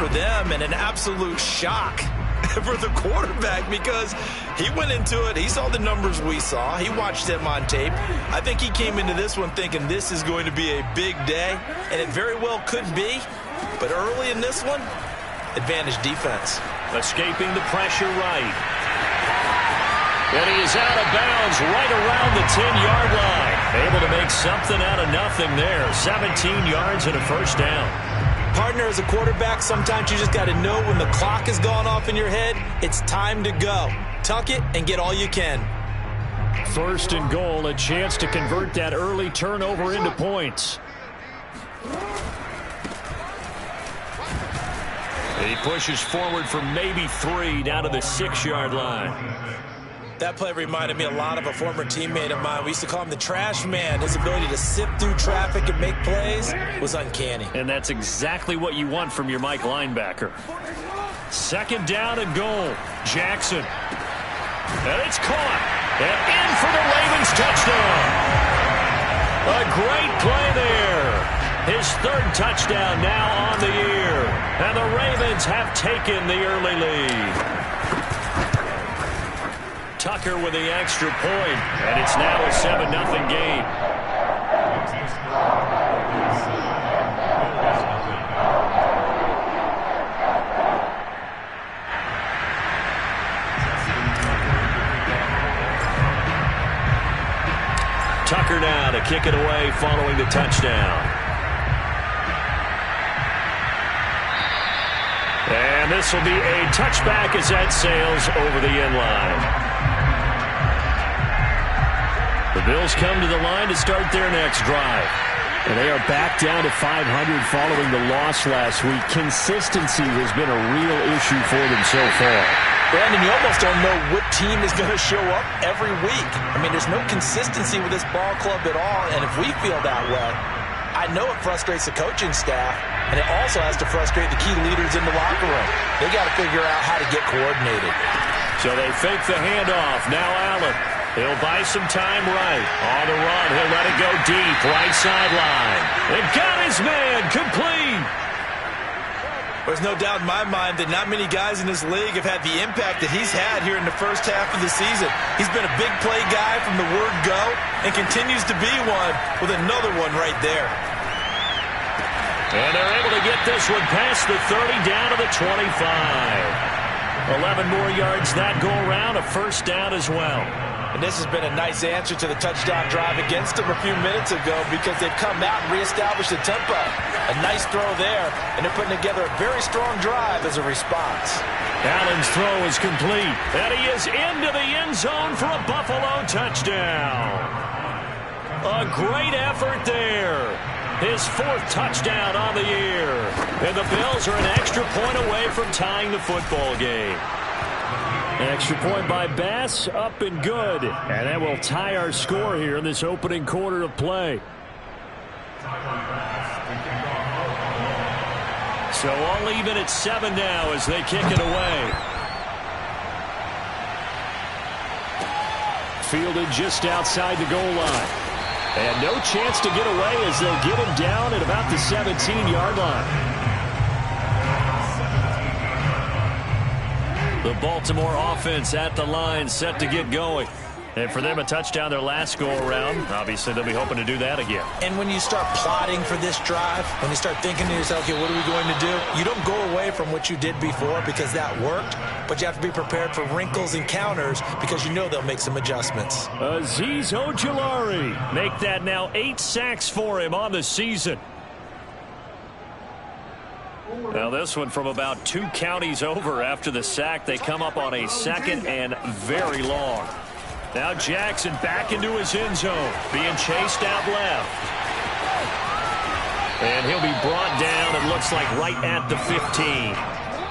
for them and an absolute shock for the quarterback because he went into it. He saw the numbers we saw. He watched them on tape. I think he came into this one thinking this is going to be a big day, and it very well could be. But early in this one, advantage defense. Escaping the pressure right. And he is out of bounds right around the 10-yard line. Able to make something out of nothing there. 17 yards and a first down. Partner, as a quarterback, sometimes you just got to know when the clock has gone off in your head, it's time to go. Tuck it and get all you can. First and goal, a chance to convert that early turnover into points. And he pushes forward for maybe 3 down to the 6-yard line. That play reminded me a lot of a former teammate of mine. We used to call him the trash man. His ability to sift through traffic and make plays was uncanny. And that's exactly what you want from your Mike linebacker. Second down and goal. Jackson. And it's caught. And in for the Ravens touchdown. A great play there. His third touchdown now on the year. And the Ravens have taken the early lead. Tucker with the extra point, and it's now a 7-0 game. Tucker now to kick it away following the touchdown. And this will be a touchback as that sails over the end line. The Bills come to the line to start their next drive. And they are back down to 500 following the loss last week. Consistency has been a real issue for them so far. Brandon, you almost don't know what team is going to show up every week. I mean, there's no consistency with this ball club at all, and if we feel that way, I know it frustrates the coaching staff, and it also has to frustrate the key leaders in the locker room. They got to figure out how to get coordinated. So they fake the handoff. Now Allen. He'll buy some time right. On the run, he'll let it go deep. Right sideline. And got his man complete. There's no doubt in my mind that not many guys in this league have had the impact that he's had here in the first half of the season. He's been a big play guy from the word go and continues to be one with another one right there. And they're able to get this one past the 30 down to the 25. 11 more yards that go around, a first down as well. And this has been a nice answer to the touchdown drive against them a few minutes ago because they've come out and reestablished the tempo. A nice throw there, and they're putting together a very strong drive as a response. Allen's throw is complete, and he is into the end zone for a Buffalo touchdown. A great effort there. His 4th touchdown on the year. And the Bills are an extra point away from tying the football game. An extra point by Bass, up and good. And that will tie our score here in this opening quarter of play. So all even at 7 now as they kick it away. Fielded just outside the goal line. And no chance to get away as they'll get him down at about the 17-yard line. The Baltimore offense at the line set to get going. And for them, a touchdown their last go-around. Obviously, they'll be hoping to do that again. And when you start plotting for this drive, when you start thinking to yourself, okay, what are we going to do? You don't go away from what you did before because that worked, but you have to be prepared for wrinkles and counters because you know they'll make some adjustments. Azeez Ojulari make that now 8 sacks for him on the season. Now this one from about 2 counties over after the sack. They come up on a 2nd and very long. Now Jackson back into his end zone, being chased out left. And he'll be brought down, it looks like, right at the 15.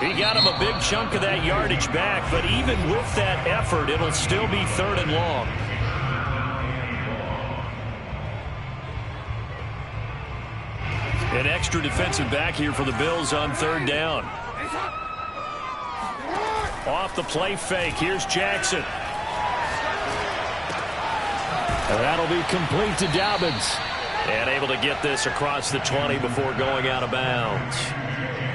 He got him a big chunk of that yardage back, but even with that effort, it'll still be 3rd and long. An extra defensive back here for the Bills on 3rd down. Off the play fake, here's Jackson. And that'll be complete to Dobbins. And able to get this across the 20 before going out of bounds.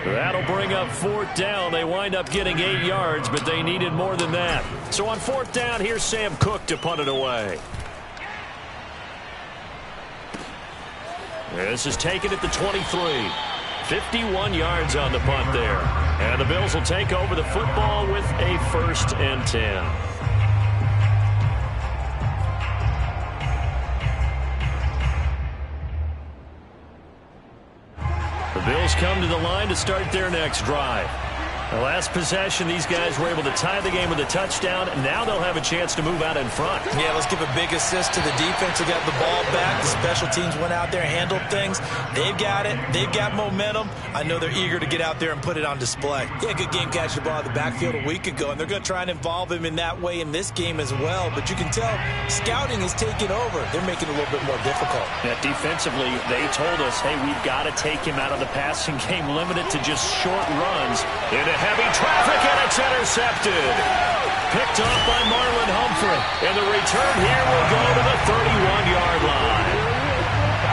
That'll bring up 4th down. They wind up getting 8 yards, but they needed more than that. So on 4th down, here's Sam Cook to punt it away. This is taken at the 23. 51 yards on the punt there. And the Bills will take over the football with a 1st and 10. The Bills come to the line to start their next drive. The last possession, these guys were able to tie the game with a touchdown, and now they'll have a chance to move out in front. Yeah, let's give a big assist to the defense who got the ball back. The special teams went out there and handled things. They've got it. They've got momentum. I know they're eager to get out there and put it on display. Yeah, good game catching the ball in the backfield a week ago, and they're going to try and involve him in that way in this game as well. But you can tell scouting is taking over. They're making it a little bit more difficult. Yeah, defensively, they told us, hey, we've got to take him out of the passing game, limited to just short runs. Into heavy traffic, and it's intercepted. Picked off by Marlon Humphrey. And the return here will go to the 31-yard line.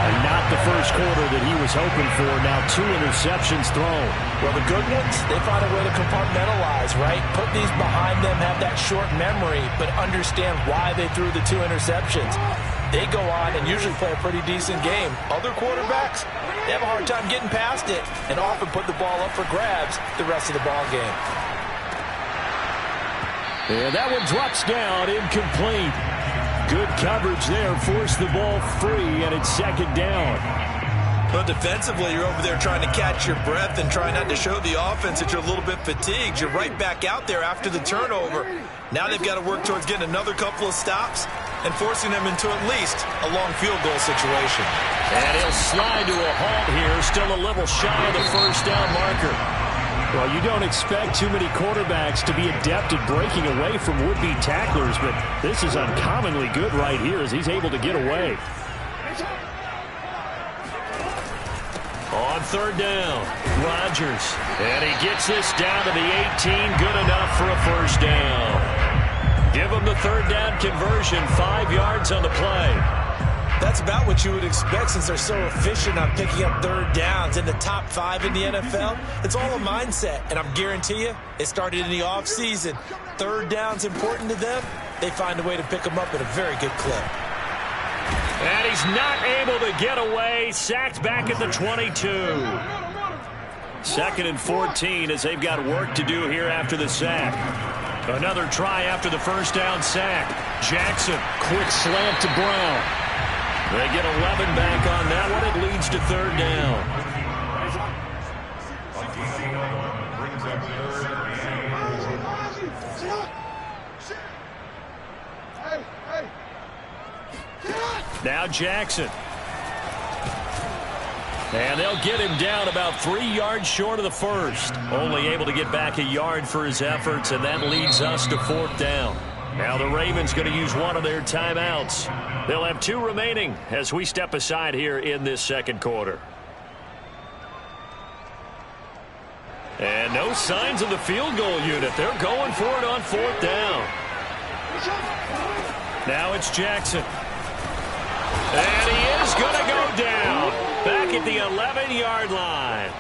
And not the first quarter that he was hoping for. Now 2 interceptions thrown. Well, the good ones, they find a way to compartmentalize, right? Put these behind them, have that short memory, but understand why they threw the 2 interceptions. They go on and usually play a pretty decent game. Other quarterbacks, they have a hard time getting past it and often put the ball up for grabs the rest of the ball game. And that one drops down, incomplete. Good coverage there, forced the ball free, and it's 2nd down. But defensively, you're over there trying to catch your breath and try not to show the offense that you're a little bit fatigued. You're right back out there after the turnover. Now they've got to work towards getting another couple of stops and forcing them into at least a long field goal situation. And he'll slide to a halt here, still a little shy of the 1st down marker. Well, you don't expect too many quarterbacks to be adept at breaking away from would-be tacklers, but this is uncommonly good right here as he's able to get away. On 3rd down, Rodgers. And he gets this down to the 18, good enough for a 1st down. Give him the 3rd down conversion, 5 yards on the play. That's about what you would expect since they're so efficient on picking up 3rd downs in the top 5 in the NFL. It's all a mindset, and I'm guarantee you it started in the offseason. 3rd down's important to them. They find a way to pick them up at a very good clip. And he's not able to get away. Sacked back at the 22. 2nd and 14 as they've got work to do here after the sack. Another try after the 1st down sack. Jackson, quick slant to Brown. They get 11 back on that one. It leads to 3rd down. Now Jackson. And they'll get him down about 3 yards short of the 1st. Only able to get back a yard for his efforts, and that leads us to 4th down. Now the Ravens going to use one of their timeouts. They'll have 2 remaining as we step aside here in this 2nd quarter. And no signs of the field goal unit. They're going for it on 4th down. Now it's Jackson. And he is going to go down back at the 11-yard line.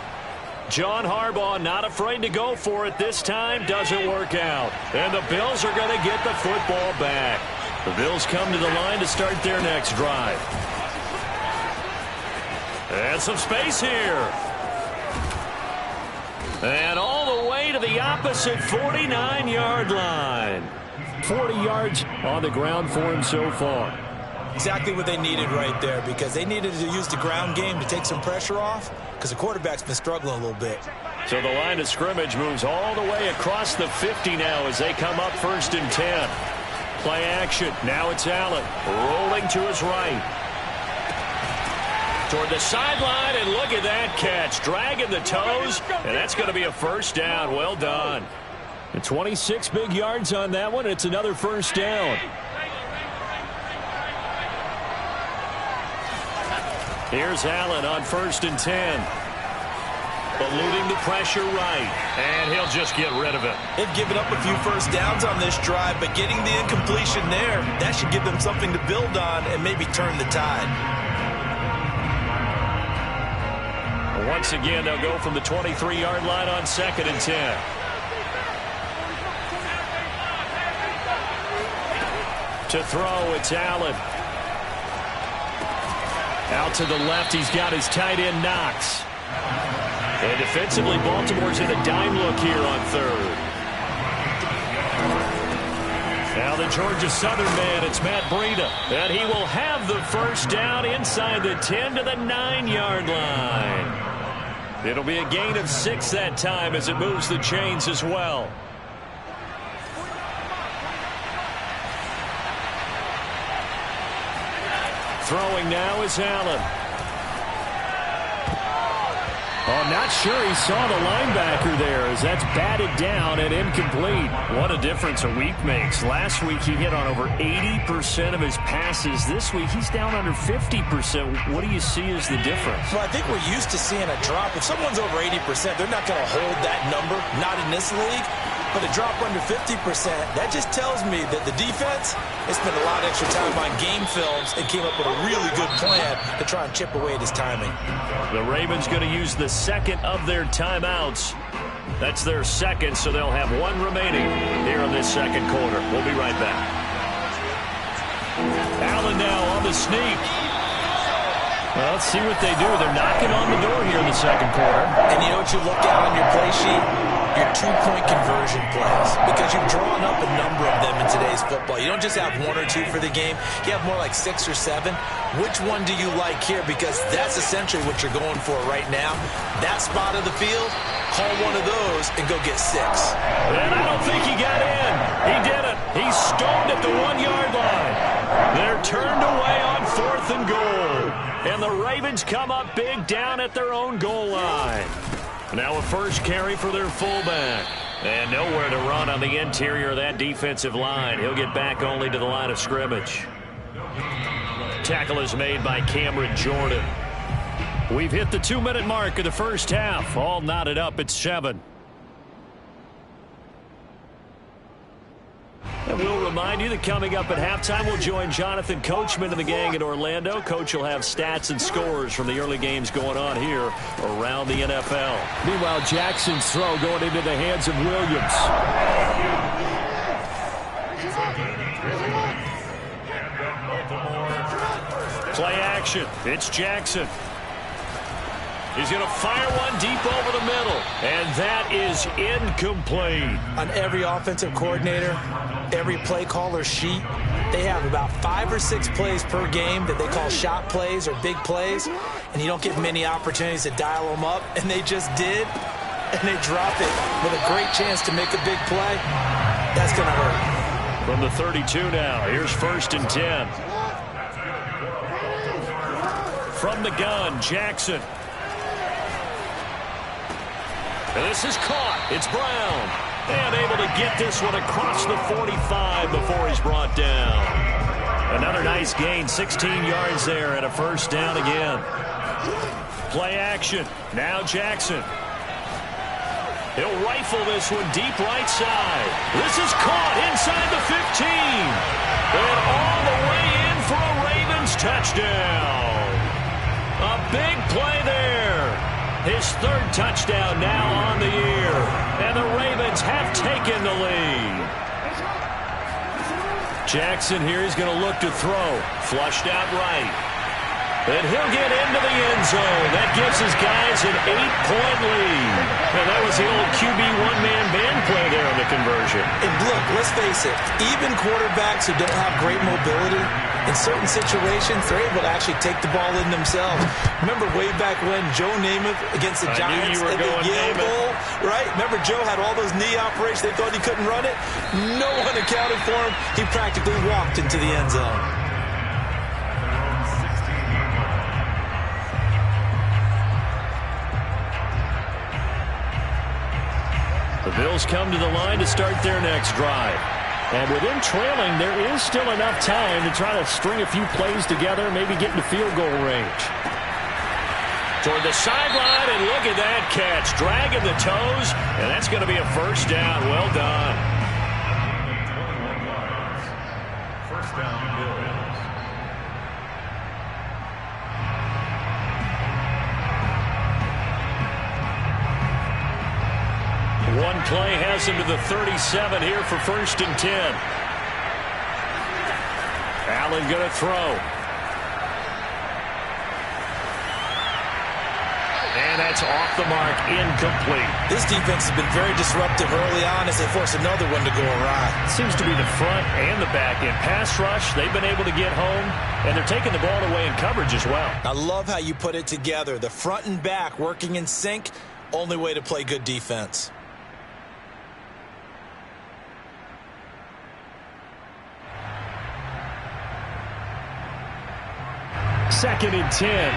John Harbaugh not afraid to go for it this time. Doesn't work out. And the Bills are going to get the football back. The Bills come to the line to start their next drive. And some space here. And all the way to the opposite 49-yard line. 40 yards on the ground for him so far. Exactly what they needed right there, because they needed to use the ground game to take some pressure off, because the quarterback's been struggling a little bit. So the line of scrimmage moves all the way across the 50 now as they come up 1st and 10. Play action. Now it's Allen rolling to his right. Toward the sideline, and look at that catch. Dragging the toes, and that's going to be a 1st down. Well done. And 26 big yards on that one. It's another 1st down. Here's Allen on 1st and 10. Eluding the pressure right. And he'll just get rid of it. They've given up a few 1st downs on this drive, but getting the incompletion there, that should give them something to build on and maybe turn the tide. Once again, they'll go from the 23-yard line on 2nd and 10. To throw, it's Allen. Out to the left, he's got his tight end, Knox. And defensively, Baltimore's in a dime look here on 3rd. Now the Georgia Southern man, it's Matt Breida. And he will have the first down inside the 10 to the 9-yard line. It'll be a gain of 6 that time as it moves the chains as well. Throwing now is Allen. Oh, not sure he saw the linebacker there as that's batted down and incomplete. What a difference a week makes. Last week he hit on over 80% of his passes. This week he's down under 50%. What do you see as the difference? Well, I think we're used to seeing a drop. If someone's over 80%, they're not going to hold that number, not in this league. But a drop under 50%, that just tells me that the defense has spent a lot of extra time on game films and came up with a really good plan to try and chip away at his timing. The Ravens going to use the second of their timeouts. That's their second, so they'll have one remaining here in this second quarter. We'll be right back. Allen now on the sneak. Well, let's see what they do. They're knocking on the door here in the second quarter. And you know what you look at on your play sheet? Your two-point conversion plays, because you've drawn up a number of them in today's football. You don't just have 1 or 2 for the game. You have more like 6 or 7. Which one do you like here? Because that's essentially what you're going for right now. That spot of the field, call one of those and go get 6. And I don't think he got in. He did it. He's stoned at the 1-yard line. They're turned away on 4th and goal. And the Ravens come up big down at their own goal line. Now a first carry for their fullback. And nowhere to run on the interior of that defensive line. He'll get back only to the line of scrimmage. Tackle is made by Cameron Jordan. We've hit the 2-minute mark of the first half. All knotted up at 7. And we'll remind you that coming up at halftime, we'll join Jonathan Coachman and the gang in Orlando. Coach will have stats and scores from the early games going on here around the NFL. Meanwhile, Jackson's throw going into the hands of Williams. Play action. It's Jackson. He's going to fire one deep over the middle. And that is incomplete. On every offensive coordinator, every play caller sheet, they have about 5 or 6 plays per game that they call shot plays or big plays. And you don't get many opportunities to dial them up. And they just did. And they drop it with a great chance to make a big play. That's going to hurt. From the 32 now, here's 1st and 10. From the gun, Jackson. And this is caught. It's Brown. And able to get this one across the 45 before he's brought down. Another nice gain, 16 yards there and a first down again. Play action. Now Jackson. He'll rifle this one deep right side. This is caught inside the 15. And all the way in for a Ravens touchdown. A big play there. His 3rd touchdown now on the year. And the Ravens have taken the lead. Jackson here is going to look to throw. Flushed out right. And he'll get into the end zone. That gives his guys an 8-point lead. And that was the old QB one-man band play there on the conversion. And look, let's face it, even quarterbacks who don't have great mobility, in certain situations, they're able to actually take the ball in themselves. Remember way back when Joe Namath against the Giants at the Yale Bowl, right? Remember Joe had all those knee operations. They thought he couldn't run it. No one accounted for him. He practically walked into the end zone. The Bills come to the line to start their next drive. And with him trailing, there is still enough time to try to string a few plays together, maybe get into field goal range. Toward the sideline, and look at that catch. Dragging the toes, and that's going to be a first down. Well done. First down, Bills. One play has him to the 37 here for 1st and 10. Allen going to throw. And that's off the mark, incomplete. This defense has been very disruptive early on as they force another one to go awry. Seems to be the front and the back end. Pass rush, they've been able to get home, and they're taking the ball away in coverage as well. I love how you put it together. The front and back working in sync, only way to play good defense. Second and 10.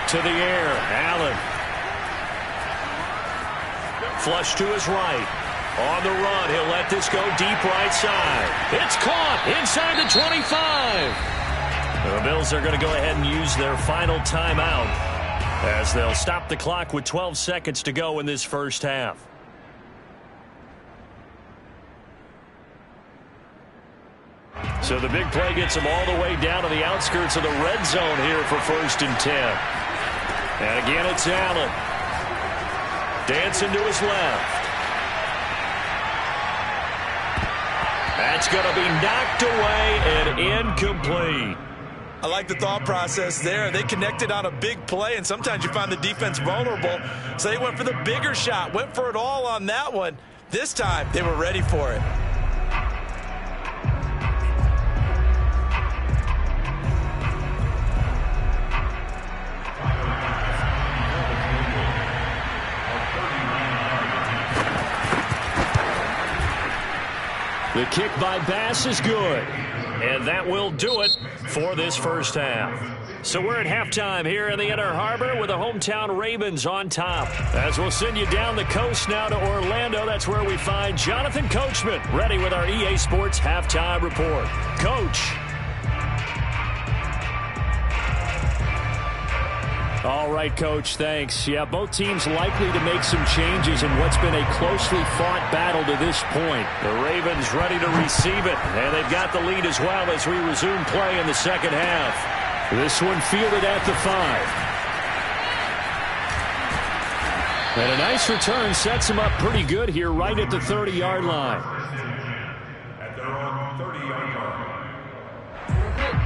To the air, Allen. Flush to his right. On the run, he'll let this go deep right side. It's caught inside the 25. The Bills are going to go ahead and use their final timeout as they'll stop the clock with 12 seconds to go in this first half. So the big play gets him all the way down to the outskirts of the red zone here for 1st and 10. And again, it's Allen. Dancing to his left. That's going to be knocked away and incomplete. I like the thought process there. They connected on a big play, and sometimes you find the defense vulnerable. So they went for the bigger shot, went for it all on that one. This time, they were ready for it. The kick by Bass is good. And that will do it for this first half. So we're at halftime here in the Inner Harbor with the hometown Ravens on top. As we'll send you down the coast now to Orlando, that's where we find Jonathan Coachman ready with our EA Sports Halftime Report. Coach. All right, Coach, thanks. Yeah, both teams likely to make some changes in what's been a closely fought battle to this point. The Ravens ready to receive it, and they've got the lead as well as we resume play in the second half. This one fielded at the 5. And a nice return sets him up pretty good here right at the 30-yard line.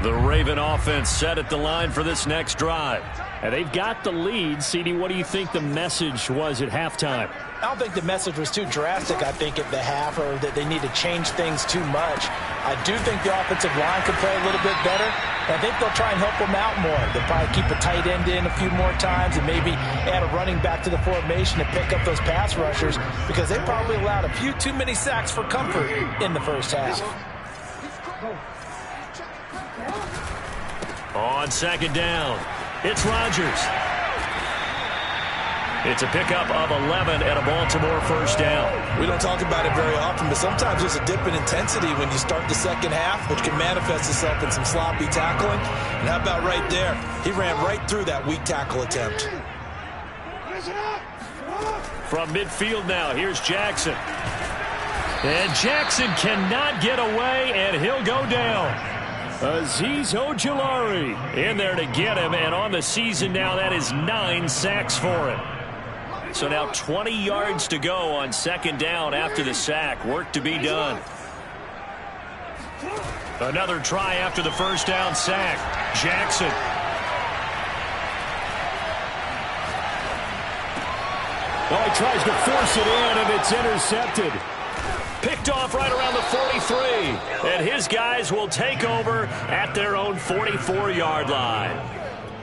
The Raven offense set at the line for this next drive. And they've got the lead. CD, what do you think the message was at halftime? I don't think the message was too drastic, I think, at the half, or that they need to change things too much. I do think the offensive line could play a little bit better. I think they'll try and help them out more. They'll probably keep a tight end in a few more times and maybe add a running back to the formation to pick up those pass rushers, because they probably allowed a few too many sacks for comfort in the first half. On second down, it's Rodgers. It's a pickup of 11 and a Baltimore first down. We don't talk about it very often, but sometimes there's a dip in intensity when you start the second half, which can manifest itself in some sloppy tackling. And how about right there? He ran right through that weak tackle attempt. From midfield now, here's Jackson. And Jackson cannot get away, and he'll go down. Azeez Ojulari in there to get him, and on the season now, that is 9 sacks for him. So now 20 yards to go on second down after the sack. Work to be done. Another try after the first down sack. Jackson. Oh, he tries to force it in, and it's intercepted. Picked off right around the 43. And his guys will take over at their own 44-yard line.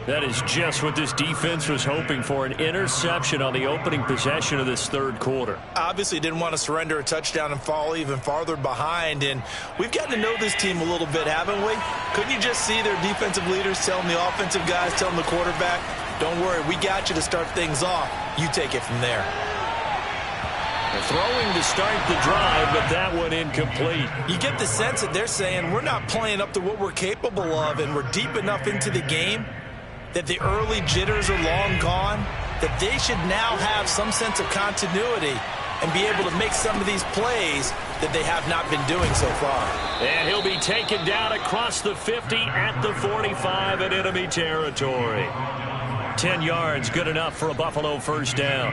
That is just what this defense was hoping for, an interception on the opening possession of this third quarter. Obviously didn't want to surrender a touchdown and fall even farther behind. And we've gotten to know this team a little bit, haven't we? Couldn't you just see their defensive leaders telling the offensive guys, telling the quarterback, don't worry, we got you to start things off. You take it from there. Throwing to start the drive, but that one incomplete. You get the sense that they're saying we're not playing up to what we're capable of, and we're deep enough into the game that the early jitters are long gone, that they should now have some sense of continuity and be able to make some of these plays that they have not been doing so far. And he'll be taken down across the 50 at the 45 in enemy territory. 10 yards, good enough for a Buffalo first down.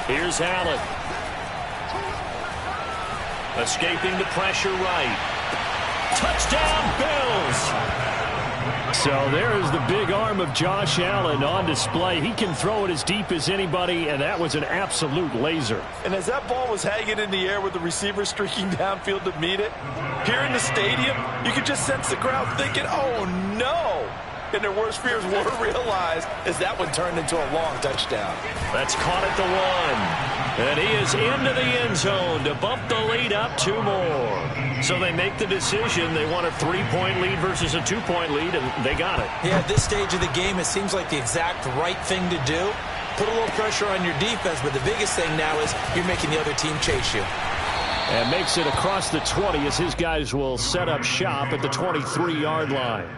Here's Allen. Escaping the pressure right. Touchdown, Bills! So there is the big arm of Josh Allen on display. He can throw it as deep as anybody, and that was an absolute laser. And as that ball was hanging in the air with the receiver streaking downfield to meet it, here in the stadium, you could just sense the crowd thinking, oh, no. And their worst fears were realized as that one turned into a long touchdown. That's caught at the 1. And he is into the end zone to bump the lead up 2 more. So they make the decision. They want a 3-point lead versus a 2-point lead, and they got it. Yeah, at this stage of the game, it seems like the exact right thing to do. Put a little pressure on your defense, but the biggest thing now is you're making the other team chase you. And makes it across the 20 as his guys will set up shop at the 23-yard line.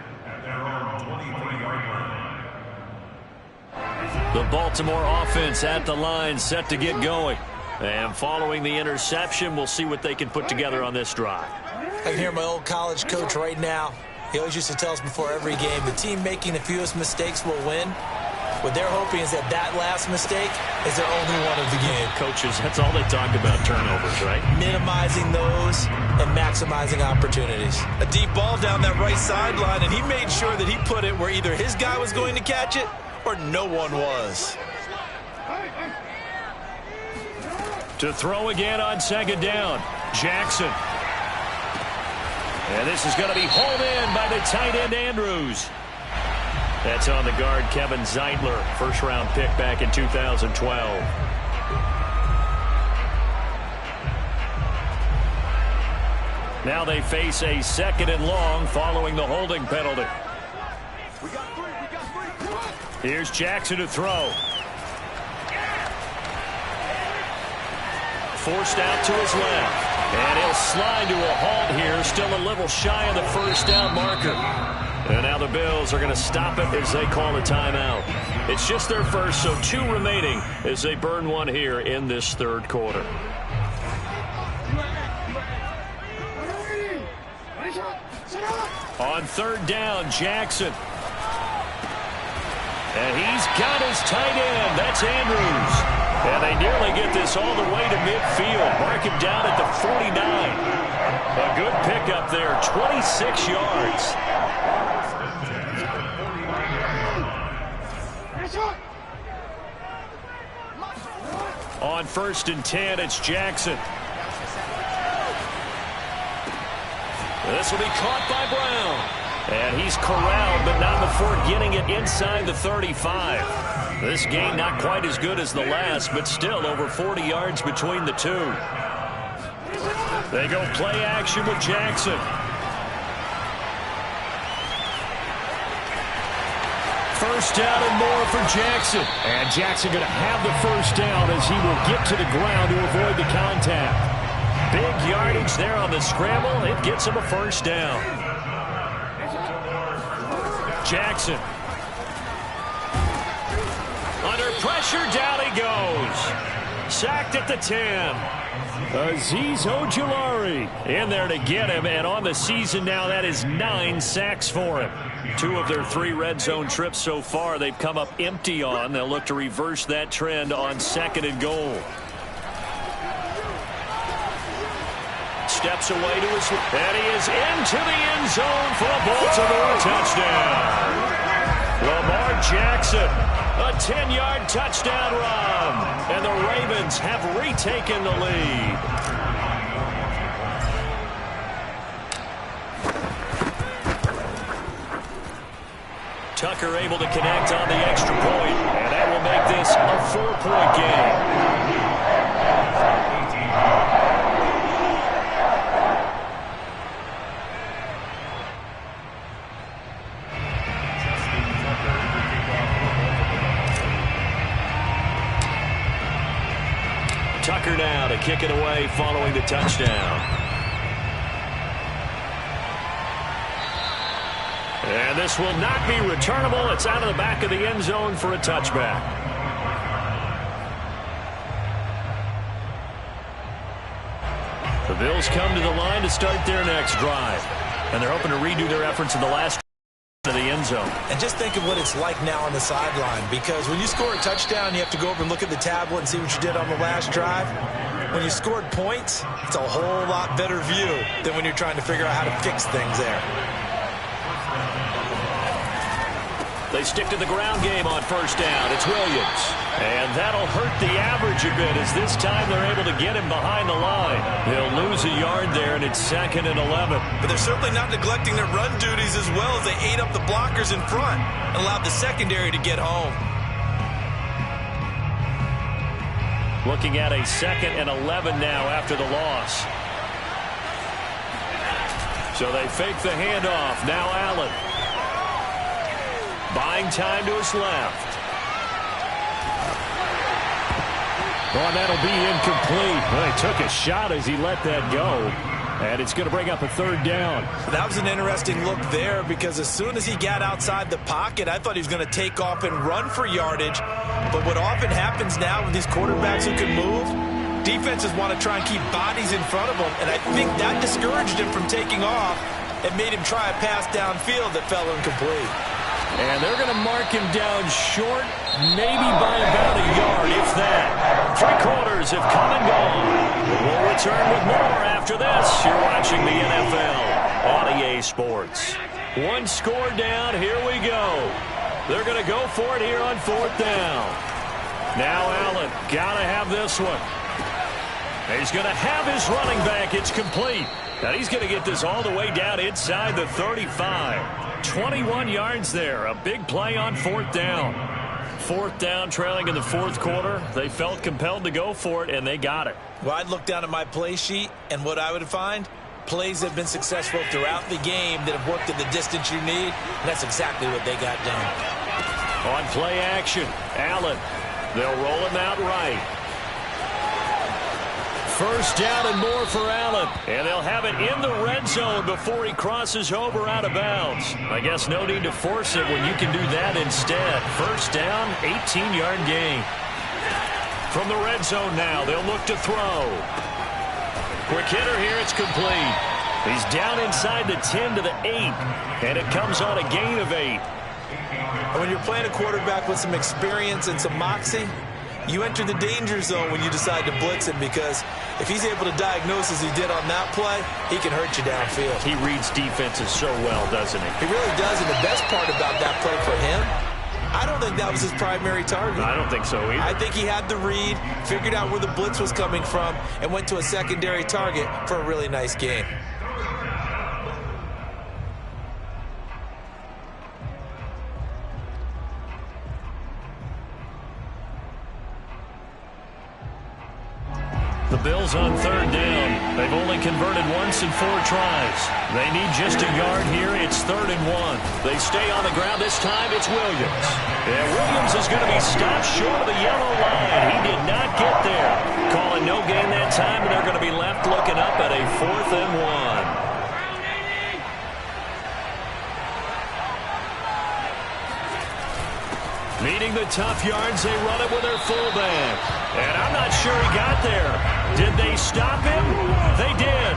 The Baltimore offense at the line, set to get going. And following the interception, we'll see what they can put together on this drive. I can hear my old college coach right now. He always used to tell us before every game, the team making the fewest mistakes will win. What they're hoping is that last mistake is their only one of the game. Coaches, that's all they talk about, turnovers, right? Minimizing those and maximizing opportunities. A deep ball down that right sideline, and he made sure that he put it where either his guy was going to catch it or no one was. To throw again on second down, Jackson. And this is going to be hauled in by the tight end, Andrews. That's on the guard, Kevin Zeitler, first-round pick back in 2012. Now they face a 2nd and long following the holding penalty. Here's Jackson to throw. Forced out to his left. And he'll slide to a halt here, still a little shy of the first down marker. And now the Bills are going to stop it as they call a timeout. It's just their first, so 2 remaining as they burn one here in this 3rd quarter. On 3rd down, Jackson. And he's got his tight end. That's Andrews. And they nearly get this all the way to midfield. Mark him down at the 49. A good pickup there, 26 yards. On 1st and 10, it's Jackson. This will be caught by Brown. And he's corralled, but not before getting it inside the 35. This game not quite as good as the last, but still over 40 yards between the two. They go play action with Jackson. First down and more for Jackson. And Jackson going to have the first down as he will get to the ground to avoid the contact. Big yardage there on the scramble. It gets him a first down. Jackson. Under pressure, down he goes. Sacked at the 10. Azeez Ojulari in there to get him, and on the season now, that is 9 sacks for him. 2 of their 3 red zone trips so far they've come up empty on. They'll look to reverse that trend on 2nd and goal. Steps away to his, and he is into the end zone for a Baltimore touchdown. Lamar Jackson, a 10-yard touchdown run, and the Ravens have retaken the lead. Tucker able to connect on the extra point, and that will make this a 4-point game. Tucker now to kick it away following the touchdown. And this will not be returnable. It's out of the back of the end zone for a touchback. The Bills come to the line to start their next drive. And they're hoping to redo their efforts in the last of the end zone. And just think of what it's like now on the sideline, because when you score a touchdown, you have to go over and look at the tablet and see what you did on the last drive. When you scored points, it's a whole lot better view than when you're trying to figure out how to fix things there. They stick to the ground game on first down. It's Williams. And that'll hurt the average a bit, as this time they're able to get him behind the line. They'll lose a yard there, and it's 2nd and 11. But they're certainly not neglecting their run duties as well, as they ate up the blockers in front and allowed the secondary to get home. Looking at a 2nd and 11 now after the loss. So they fake the handoff. Now Allen. Buying time to his left. Oh, and that'll be incomplete. Well, he took a shot as he let that go. And it's going to bring up a 3rd down. That was an interesting look there, because as soon as he got outside the pocket, I thought he was going to take off and run for yardage. But what often happens now with these quarterbacks who can move, defenses want to try and keep bodies in front of them. And I think that discouraged him from taking off and made him try a pass downfield that fell incomplete. And they're going to mark him down short, maybe by about a yard, if that. 3 quarters have come and gone. We'll return with more after this. You're watching the NFL on EA Sports. 1 score down. Here we go. They're going to go for it here on 4th down. Now Allen, got to have this one. He's going to have his running back. It's complete. And he's going to get this all the way down inside the 35. 21 yards there. A big play on 4th down. 4th down, trailing in the 4th quarter. They felt compelled to go for it, and they got it. Well, I'd look down at my play sheet, and what I would find, plays that have been successful throughout the game that have worked at the distance you need, and that's exactly what they got done. On play action, Allen. They'll roll him out right. 1st down and more for Allen. And they'll have it in the red zone before he crosses over out of bounds. I guess no need to force it when you can do that instead. 1st down, 18-yard gain. From the red zone now, they'll look to throw. Quick hitter here, it's complete. He's down inside the 10 to the 8. And it comes on a gain of 8. When you're playing a quarterback with some experience and some moxie, you enter the danger zone when you decide to blitz him, because if he's able to diagnose as he did on that play, he can hurt you downfield. He reads defenses so well, doesn't he? He really does, and the best part about that play for him, I don't think that was his primary target. I don't think so either. I think he had the read, figured out where the blitz was coming from, and went to a secondary target for a really nice gain. The Bills on 3rd down. They've only converted once in 4 tries. They need just a yard here. It's 3rd and 1. They stay on the ground. This time it's Williams. And Williams is going to be stopped short of the yellow line. He did not get there. Calling no gain that time, and they're going to be left looking up at a 4th and 1. Needing the tough yards, they run it with their fullback. And I'm not sure he got there. Did they stop him? They did.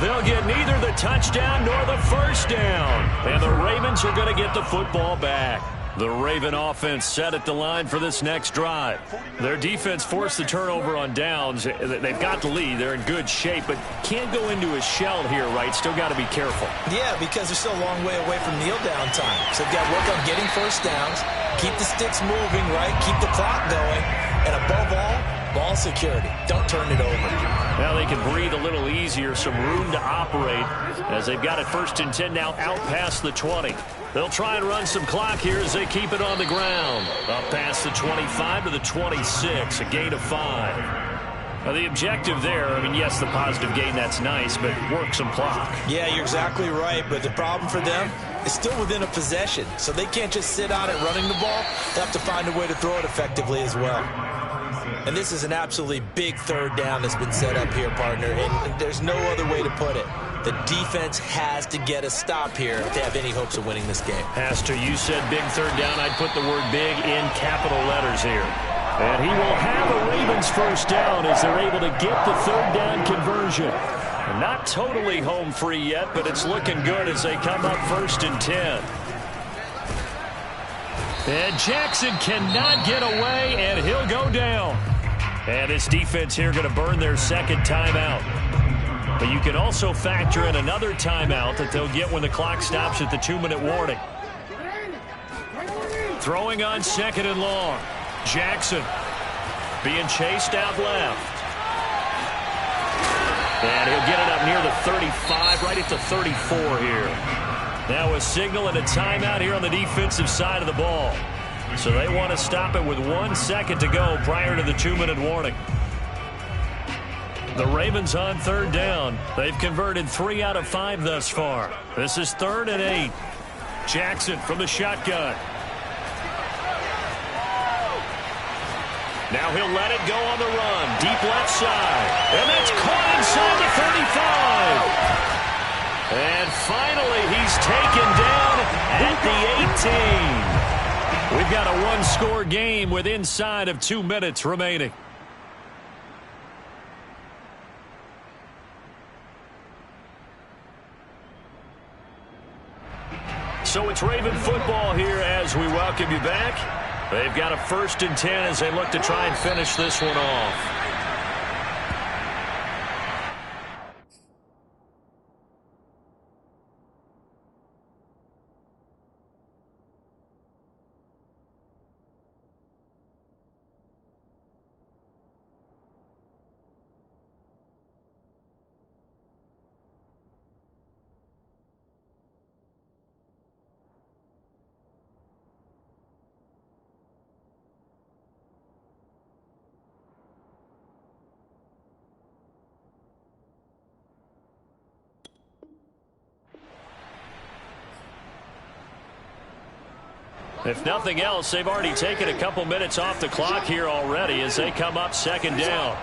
They'll get neither the touchdown nor the 1st down. And the Ravens are going to get the football back. The Raven offense set at the line for this next drive. Their defense forced the turnover on downs. They've got the lead. They're in good shape, but can't go into a shell here, right? Still got to be careful. Yeah, because they're still a long way away from kneel down time. So they've got to work on getting 1st downs, keep the sticks moving, right? Keep the clock going. And above all, ball security. Don't turn it over. Now they can breathe a little easier, some room to operate as they've got it 1st and 10 now out past the 20. They'll try and run some clock here as they keep it on the ground. Up past the 25 to the 26, a gain of 5. Now the objective there, I mean, yes, the positive gain, that's nice, but work some clock. Yeah, you're exactly right, but the problem for them is still within a possession, so they can't just sit on it running the ball. They have to find a way to throw it effectively as well. And this is an absolutely big 3rd down that's been set up here, partner, and there's no other way to put it. The defense has to get a stop here if they have any hopes of winning this game. Pastor, you said big 3rd down. I'd put the word big in capital letters here. And he will have a Ravens 1st down as they're able to get the 3rd down conversion. Not totally home free yet, but it's looking good as they come up 1st and 10. And Jackson cannot get away, and he'll go down. And this defense here going to burn their second timeout. But you can also factor in another timeout that they'll get when the clock stops at the 2-minute warning. Throwing on 2nd and long. Jackson being chased out left. And he'll get it up near the 35, right at the 34 here. Now a signal and a timeout here on the defensive side of the ball. So they want to stop it with 1 second to go prior to the 2-minute warning. The Ravens on 3rd down. They've converted 3 out of 5 thus far. This is 3rd and 8. Jackson from the shotgun. Now he'll let it go on the run. Deep left side. And that's caught inside the 35. And finally, he's taken down at the 18. We've got a one-score game with inside of 2 minutes remaining. So it's Raven football here as we welcome you back. They've got a 1st and 10 as they look to try and finish this one off. If nothing else, they've already taken a couple minutes off the clock here already as they come up 2nd down.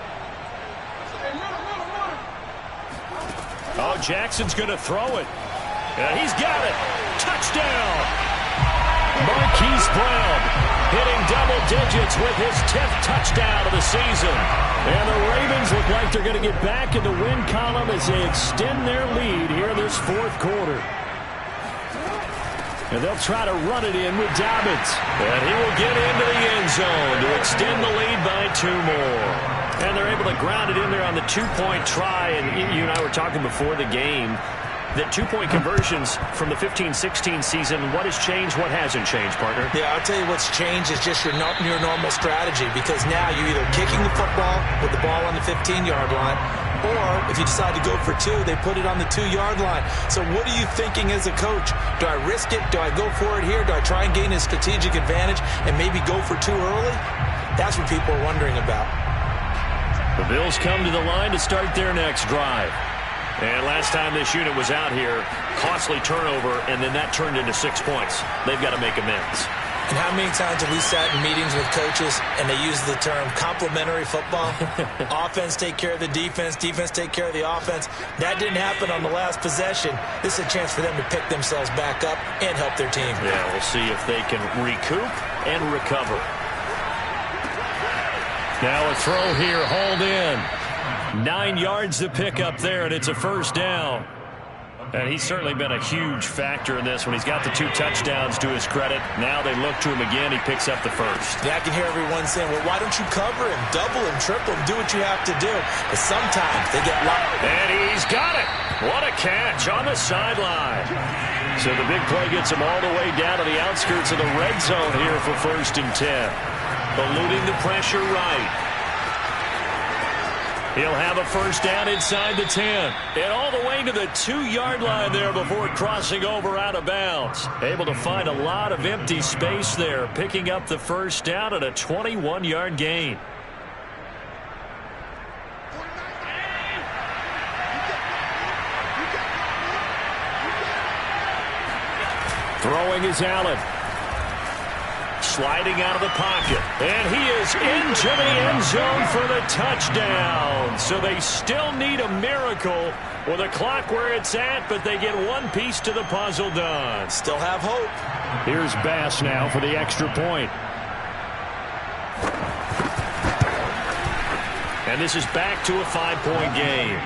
Oh, Jackson's going to throw it. And he's got it. Touchdown. Marquise Brown hitting double digits with his 10th touchdown of the season. And the Ravens look like they're going to get back in the win column as they extend their lead here this 4th quarter. And they'll try to run it in with Dobbins. And he will get into the end zone to extend the lead by 2 more. And they're able to ground it in there on the 2-point try. And you and I were talking before the game that 2-point conversions from the 15-16 season, what has changed, what hasn't changed, partner? Yeah, I'll tell you what's changed is just your normal strategy, because now you're either kicking the football with the ball on the 15-yard line, or if you decide to go for 2, they put it on the 2-yard line. So what are you thinking as a coach? Do I risk it? Do I go for it here? Do I try and gain a strategic advantage and maybe go for 2 early? That's what people are wondering about. The Bills come to the line to start their next drive. And last time this unit was out here, costly turnover, and then that turned into 6 points. They've got to make amends. And how many times have we sat in meetings with coaches and they use the term complementary football? Offense take care of the defense, defense take care of the offense. That didn't happen on the last possession. This is a chance for them to pick themselves back up and help their team. Yeah, we'll see if they can recoup and recover. Now a throw here, hauled in. 9 yards to pick up there, and it's a 1st down. And he's certainly been a huge factor in this when he's got the 2 touchdowns to his credit. Now they look to him again. He picks up the 1st. Yeah, I can hear everyone saying, well, why don't you cover him, double him, triple him, do what you have to do. But sometimes they get locked. And he's got it. What a catch on the sideline. So the big play gets him all the way down to the outskirts of the red zone here for 1st and 10. Eluding the pressure right. He'll have a 1st down inside the 10. And all the way to the 2-yard line there before crossing over out of bounds. Able to find a lot of empty space there, picking up the 1st down at a 21-yard gain. Throwing is Allen. Sliding out of the pocket. And he is into the end zone for the touchdown. So they still need a miracle with a clock where it's at, but they get one piece to the puzzle done. Still have hope. Here's Bass now for the extra point. And this is back to a 5-point game.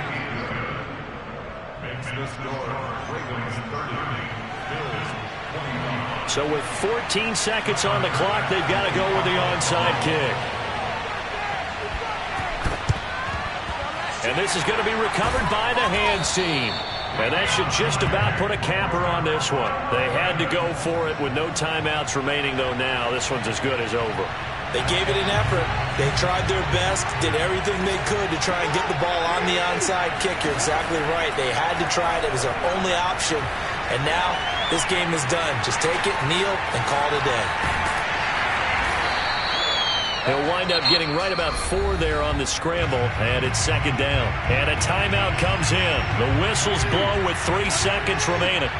So with 14 seconds on the clock, they've got to go with the onside kick. And this is going to be recovered by the hands team. And that should just about put a capper on this one. They had to go for it with no timeouts remaining, though now this one's as good as over. They gave it an effort. They tried their best, did everything they could to try and get the ball on the onside kick. You're exactly right. They had to try it. It was their only option. And now this game is done. Just take it, kneel, and call it a day. He'll wind up getting right about 4 there on the scramble, and it's second down. And a timeout comes in. The whistles blow with 3 seconds remaining.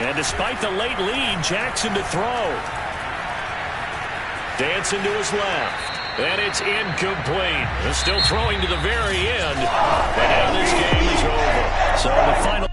And despite the late lead, Jackson to throw. Dancing to his left. And it's incomplete. They're still throwing to the very end. And now this game is over. So the final